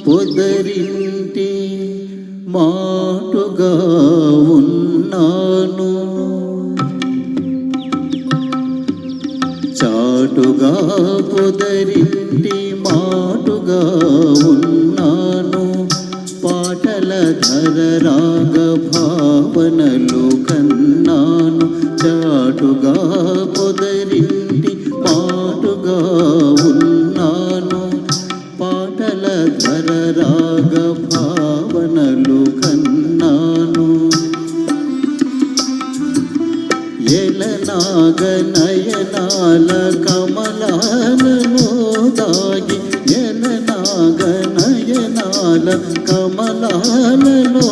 పొదరింటి మాటుగా ఉన్నాను, చాటుగా పొదరింటి మాటుగా ఉన్నాను, పాటల ధర రాగ భావనలు కన్నాను, చాటుగా పొదరింటి మాటుగా ఉన్నాను, పాటల ధర రాగ భావనలు కన్నాను. ఎలనాగ నయనాల కమలాలలో దాగి, ఎలనాగ నయనాల కమలాలలో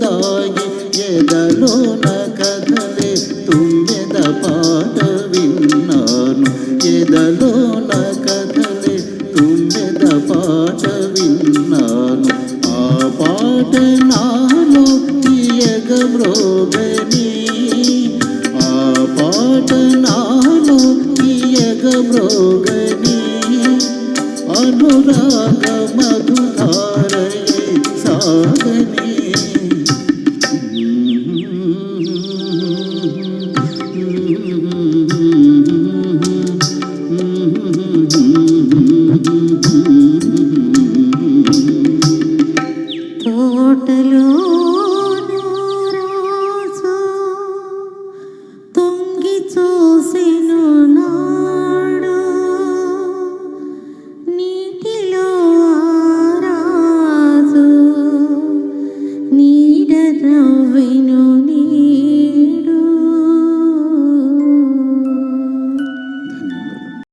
దాగి, ఎదలోన కదలే తుమ్మెద పాట విన్నాను, ఎదలోన కదలే తుమ్మెద పాట విన్నాను. ఆ పాట నాలో తీయగ మ్రోగని, ఆ పాట నాలో తీయగ మ్రోగని, అనురాగ మధుధారయే సాగని. Mm-hmm.